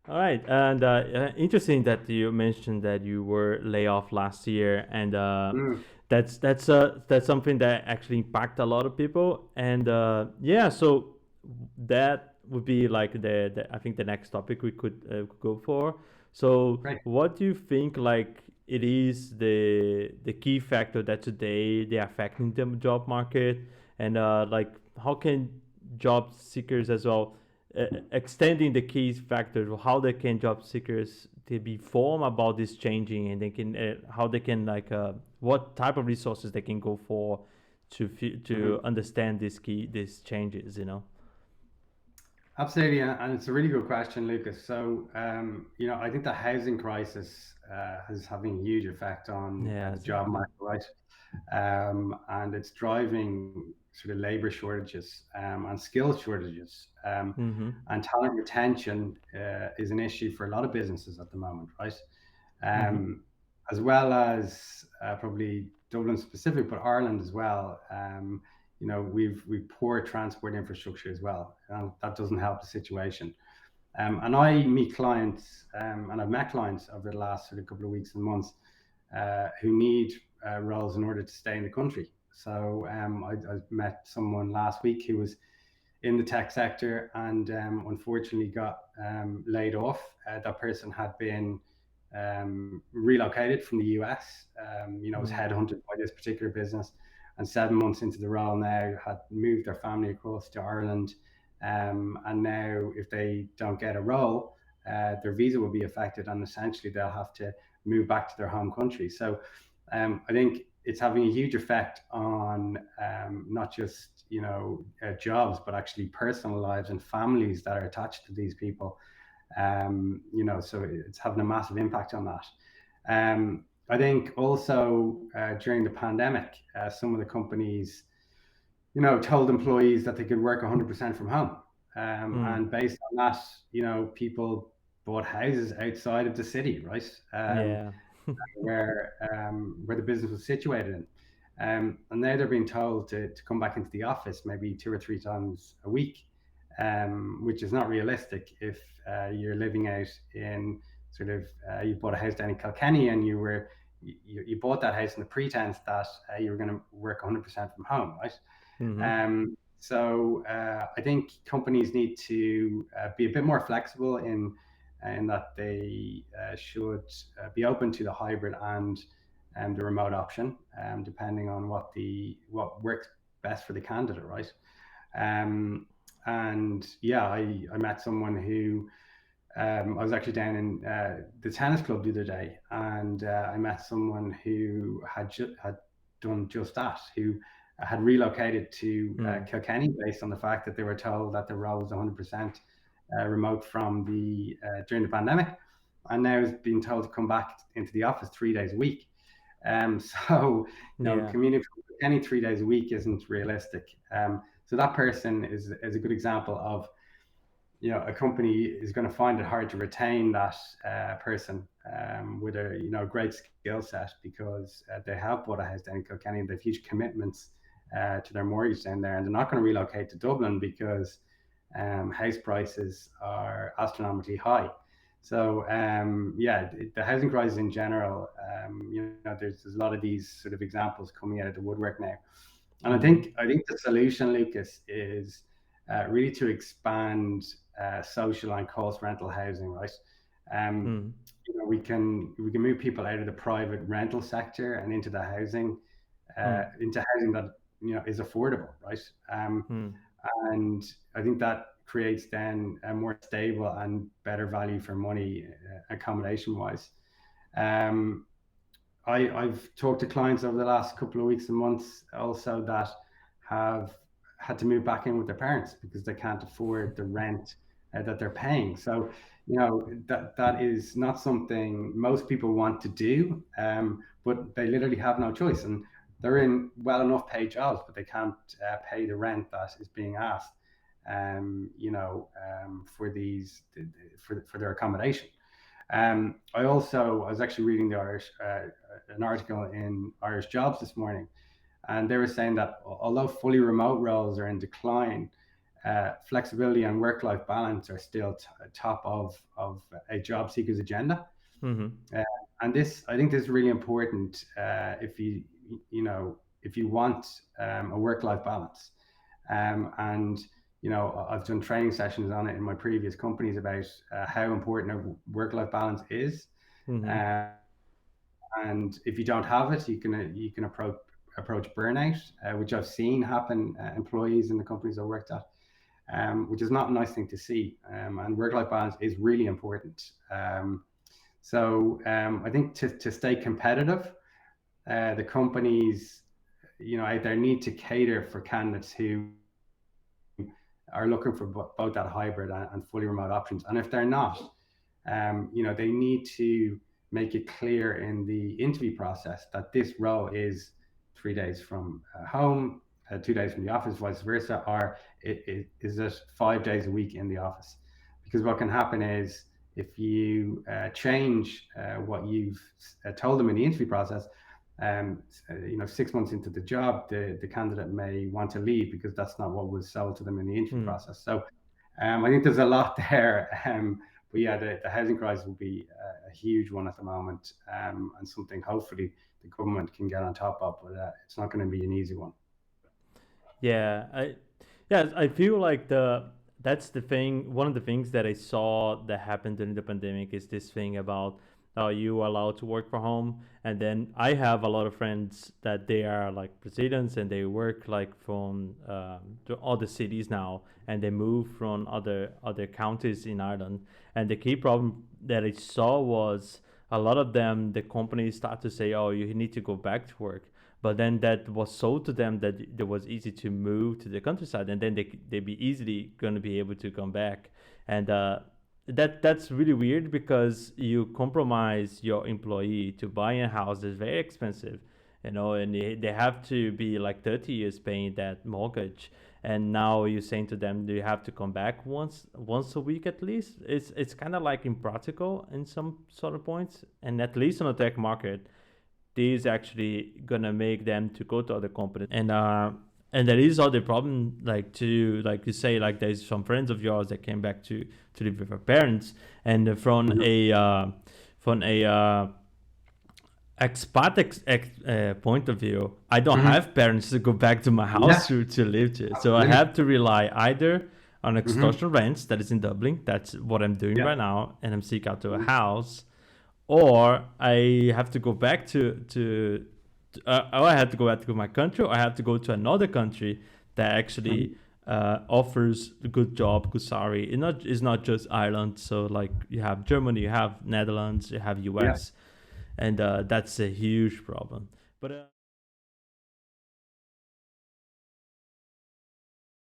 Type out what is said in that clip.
All right, and interesting that you mentioned that you were laid off last year, and Mm. that's something that actually impact a lot of people, and yeah, so that would be like the I think the next topic we could go for. So, Great. what do you think like it is the key factor that today they are affecting the job market, and like how can job seekers as well extending the key factors, how they can job seekers to be informed about this changing, and they can how they can like what type of resources they can go for to Mhm. understand these changes, you know. Absolutely, and it's a really good question, Lucas. So, I think the housing crisis is having a huge effect on Yeah, the job exactly. market, right? And it's driving sort of labor shortages and skill shortages. Mm-hmm. And talent retention is an issue for a lot of businesses at the moment, right? Mm-hmm. Um, as well as probably Dublin specific, but Ireland as well. We've poor transport infrastructure as well, and that doesn't help the situation. And I meet clients, and I've met clients over the last sort of couple of weeks and months who need roles in order to stay in the country. So I met someone last week who was in the tech sector and unfortunately got laid off. That person had been relocated from the US, was Mm. headhunted by this particular business. And 7 months into the role now, had moved their family across to Ireland. And now, if they don't get a role, their visa will be affected, and essentially they'll have to move back to their home country. So I think it's having a huge effect on not just jobs, but actually personal lives and families that are attached to these people. So it's having a massive impact on that. I think also during the pandemic, some of the companies, told employees that they could work 100% from home. Mm. And based on that, people bought houses outside of the city, right? Yeah. Where the business was situated in. And now they're being told to come back into the office maybe 2 or 3 times a week, which is not realistic if you're living out in sort of, you bought a house down in Kilkenny and you bought that house in the pretense that you were going to work 100% from home, right? Mm-hmm. So I think companies need to be a bit more flexible in that they should be open to the hybrid and the remote option, depending on what works best for the candidate, right? Um, and yeah, I met someone who I was actually down in the tennis club the other day, and I met someone who had done just that, who had relocated to Mm. Kilkenny based on the fact that they were told that the role was 100% remote from the during the pandemic, and now is being told to come back into the office 3 days a week. So Yeah. commuting from Kilkenny 3 days a week isn't realistic. So that person is a good example of, a company is going to find it hard to retain that person with a great skill set, because they have bought a house down in Kilkenny and they've huge commitments to their mortgage down there, and they're not going to relocate to Dublin because house prices are astronomically high. So yeah, the housing crisis in general, there's a lot of these sort of examples coming out of the woodwork now. And I Mm-hmm. think I think the solution, Lucas, is really to expand social and cost rental housing, right? Um, Mm. we can move people out of the private rental sector and Mm. into housing that is affordable, right? Mm. And I think that creates then a more stable and better value for money accommodation wise. Um, I've talked to clients over the last couple of weeks and months also that have had to move back in with their parents because they can't afford the rent that they're paying. So, that is not something most people want to do, but they literally have no choice, and they're in well enough paid jobs, but they can't pay the rent that is being asked, for for their accommodation. I was actually reading the Irish an article in Irish Jobs this morning, and they were saying that although fully remote roles are in decline, flexibility and work-life balance are still top of a job seeker's agenda. Mm-hmm. Uh, and this, I think, this is really important if if you want a work-life balance. And I've done training sessions on it in my previous companies about how important a work-life balance is. Mm-hmm. Uh, and if you don't have it, you can approach burnout, which I've seen happen employees in the companies I worked at, which is not a nice thing to see. And work-life balance is really important. I think to stay competitive, the companies out there need to cater for candidates who are looking for both that hybrid and fully remote options. And if they're not, they need to make it clear in the interview process that this role is 3 days from home, 2 days from the office, vice versa, or is it 5 days a week in the office? Because what can happen is if you change what you've told them in the interview process, 6 months into the job, the candidate may want to leave because that's not what was sold to them in the interview process. So I think there's a lot there. But yeah, the housing crisis will be a huge one at the moment, and something hopefully the government can get on top of, but it's not going to be an easy one. Yeah, I feel like that's the thing. One of the things that I saw that happened during the pandemic is this thing about you are allowed to work from home, and then I have a lot of friends that they are like Brazilians and they work like from to other cities now, and they move from other counties in Ireland. And the key problem that I saw was a lot of them, the companies start to say, "Oh, you need to go back to work." But then that was sold to them that it was easy to move to the countryside, and then they'd be easily going to be able to come back. And that's really weird because you compromise your employee to buy a house that's very expensive, and they have to be like 30 years paying that mortgage. And now you're saying to them, do you have to come back once a week at least? It's kind of like impractical in some sort of points, and at least on the tech market this is actually gonna make them to go to other companies. And there is other problem, like you say, like there's some friends of yours that came back to live with their parents, and from a expat point of view, I don't have parents to go back to my house to live to, so I have to rely either on extortion rents that is in Dublin. That's what I'm doing right now, and I'm seeking out to a house, or I have to go back or I have to go back to my country, or I have to go to another country that actually offers a good job, good salary. It's not just Ireland. So like you have Germany, you have Netherlands, you have US, and that's a huge problem. But